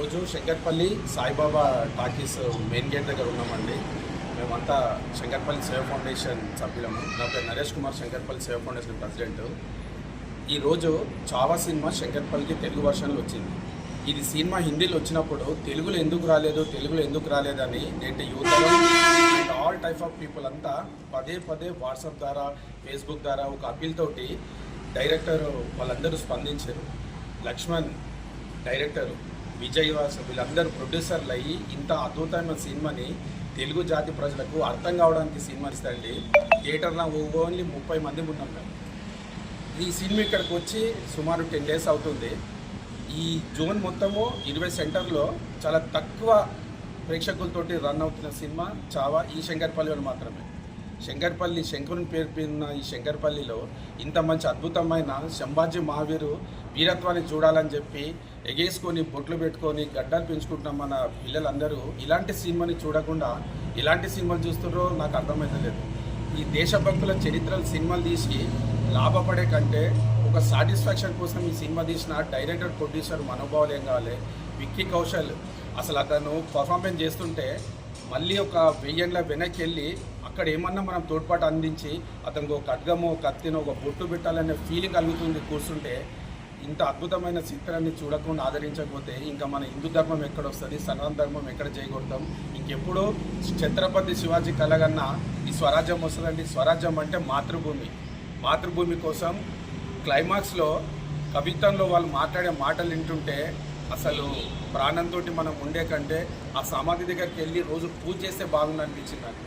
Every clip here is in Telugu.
ఈరోజు Shankarpalli Saibaba talkies main gate దగ్గర ఉన్నామండి. మేమంతా శంకర్పల్లి సేవ ఫౌండేషన్ సభ్యులము. నా పేరు నరేష్ కుమార్, శంకర్పల్లి సేవ ఫౌండేషన్ ప్రెసిడెంట్. ఈరోజు చావా సినిమా శంకర్పల్లికి తెలుగు వర్షన్లో వచ్చింది. ఇది సినిమా హిందీలో వచ్చినప్పుడు తెలుగులో ఎందుకు రాలేదని నేటి youth and all type of people అంతా పదే వాట్సాప్ ద్వారా, ఫేస్బుక్ ద్వారా ఒక అప్పీల్ తోటి డైరెక్టర్ వాళ్ళందరూ స్పందించారు. లక్ష్మణ్ డైరెక్టర్, విజయ్ వాస్ వీళ్ళందరూ ప్రొడ్యూసర్లు అయ్యి ఇంత అద్భుతమైన సినిమాని తెలుగు జాతి ప్రజలకు అర్థం కావడానికి సినిమా ఇస్తాండి. థియేటర్లో ఓన్లీ 30 మంది ఉన్నాం మేము. ఈ సినిమా ఇక్కడికి వచ్చి సుమారు 10 days అవుతుంది. ఈ జోన్ మొత్తము 20 సెంటర్లో చాలా తక్కువ ప్రేక్షకులతోటి రన్ అవుతున్న సినిమా చావా ఈ శంకర్పల్లిలో మాత్రమే. శంకర్పల్లి శంకరుని పేరు పిన్న ఈ శంకర్పల్లిలో ఇంత మంచి అద్భుతమైన సంభాజీ మహావీరు వీరత్వాన్ని చూడాలని చెప్పి ఎగేసుకొని బొట్లు పెట్టుకొని గడ్డలు పెంచుకుంటున్న మన పిల్లలందరూ ఇలాంటి సినిమాని చూడకుండా ఇలాంటి సినిమాలు చూస్తున్నారో నాకు అర్థమవుతలేదు. ఈ దేశభక్తుల చరిత్రలు సినిమాలు తీసి లాభపడే కంటే ఒక సాటిస్ఫాక్షన్ కోసం ఈ సినిమా తీసిన డైరెక్టర్, ప్రొడ్యూసర్ మనోభావాలు ఏం కావాలి. విక్కీ కౌశల్ అసలు అతను పర్ఫార్మెన్స్ చేస్తుంటే మళ్ళీ ఒక 1000 ఏళ్ళ వెనక్కి వెళ్ళి అక్కడ ఏమన్నా మనం తోడ్పాటు అందించి అతనికి ఒక ఖడ్గమో, కత్తినో, ఒక బొట్టు పెట్టాలనే ఫీలింగ్ కలుగుతుంది కూర్చుంటే. ఇంత అద్భుతమైన చిత్రాన్ని చూడకుండా ఆదరించకపోతే ఇంకా మన హిందూ ధర్మం ఎక్కడ వస్తుంది, సనాతన ధర్మం ఎక్కడ చేయకూడతాం. ఇంకెప్పుడు ఛత్రపతి శివాజీ కలగన్నా ఈ స్వరాజ్యం వస్తుందండి. స్వరాజ్యం అంటే మాతృభూమి కోసం క్లైమాక్స్లో కవిత్వంలో వాళ్ళు మాట్లాడే మాటలు వింటుంటే అసలు ప్రాణంతో మనం ఉండే కంటే ఆ సమాధి దగ్గరికి వెళ్ళి రోజు పూజ చేస్తే బాగుంది అనిపించింది నాకు.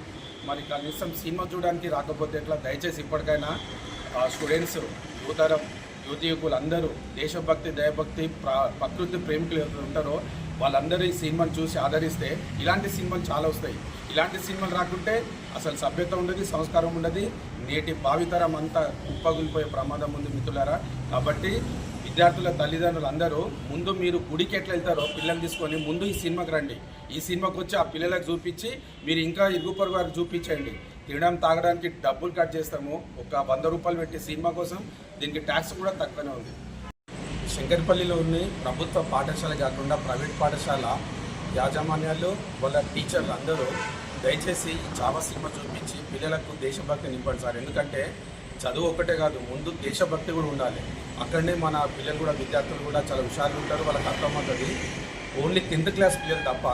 మరి కనీసం సినిమా చూడడానికి రాకపోతే ఎట్లా? దయచేసి ఇప్పటికైనా స్టూడెంట్స్, యువకులు అందరూ దేశభక్తి, దయభక్తి, ప్రకృతి ప్రేమికులు ఎవరు ఉంటారో వాళ్ళందరూ ఈ సినిమాను చూసి ఆదరిస్తే ఇలాంటి సినిమాలు చాలా వస్తాయి. ఇలాంటి సినిమాలు రాకుంటే అసలు సభ్యత ఉండదు, సంస్కారం ఉండదు. నేటి భావితరం అంతా కుప్పగులిపోయే ప్రమాదం ఉంది మిత్రులారా. కాబట్టి విద్యార్థుల తల్లిదండ్రులు అందరూ ముందు మీరు గుడికి ఎట్లా వెళ్తారో పిల్లలు తీసుకొని ముందు ఈ సినిమాకి రండి. ఈ సినిమాకి వచ్చి ఆ పిల్లలకు చూపించి మీరు ఇంకా ఇరుగు పొరుగు వారికి చూపించండి. తినడం, తాగడానికి డబ్బులు కట్ చేస్తాము. ఒక 100 రూపాయలు పెట్టి సినిమా కోసం. దీనికి ట్యాక్స్ కూడా తక్కువనే ఉంది. శంకర్పల్లిలోని ప్రభుత్వ పాఠశాల కాకుండా ప్రైవేట్ పాఠశాల యాజమాన్యాలు, వాళ్ళ టీచర్లు అందరూ దయచేసి ఈ చావా సినిమా చూపించి పిల్లలకు దేశభక్తి నింపండి సార్. ఎందుకంటే చదువు ఒకటే కాదు, ముందు దేశభక్తి కూడా ఉండాలి. అక్కడనే మన పిల్లలు కూడా, విద్యార్థులు కూడా చాలా హుషారుగా ఉంటారు, వాళ్ళకి అర్థమవుతుంది. ఓన్లీ 10th క్లాస్ పిల్లలు తప్ప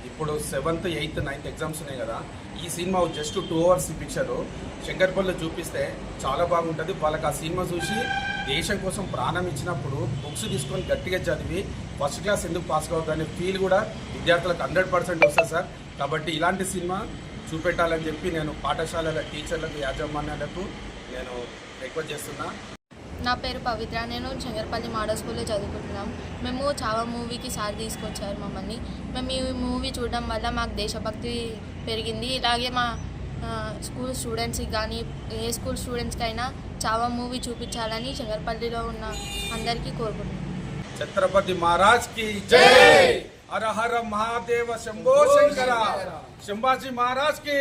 ఇప్పుడు 7th, 8th, 9th ఎగ్జామ్స్ ఉన్నాయి కదా. ఈ సినిమా జస్ట్ 2 hours పిక్చరు శంకర్పల్లిలో చూపిస్తే చాలా బాగుంటుంది. వాళ్ళకి ఆ సినిమా చూసి దేశం కోసం ప్రాణం ఇచ్చినప్పుడు బుక్స్ తీసుకొని గట్టిగా చదివి ఫస్ట్ క్లాస్ ఎందుకు పాస్ కావద్దనే ఫీల్ కూడా విద్యార్థులకు 100% వస్తుంది సార్. కాబట్టి ఇలాంటి సినిమా చూపెట్టాలని చెప్పి నేను పాఠశాలల టీచర్లకు, యాజమాన్యాలకు నేను రిక్వెస్ట్ చేస్తున్నా. నా పేరు పవిత్ర. నేను శంకర్పల్లి మోడల్ స్కూల్లో చదువుకుంటున్నాం. మేము చావా మూవీకి సార్ తీసుకొచ్చారు మమ్మల్ని. మేము ఈ మూవీ చూడడం వల్ల మాకు దేశభక్తి పెరిగింది. ఇలాగే మా స్కూల్ స్టూడెంట్స్కి కానీ ఏ స్కూల్ స్టూడెంట్స్కైనా చావా మూవీ చూపించాలని శంకర్పల్లిలో ఉన్న అందరికీ కోరుకుంటున్నాం. ఛత్రపతి మహారాజ్ కి జై. హర హర మహాదేవ శంభో శంకర. సంభాజీ మహారాజ్ కి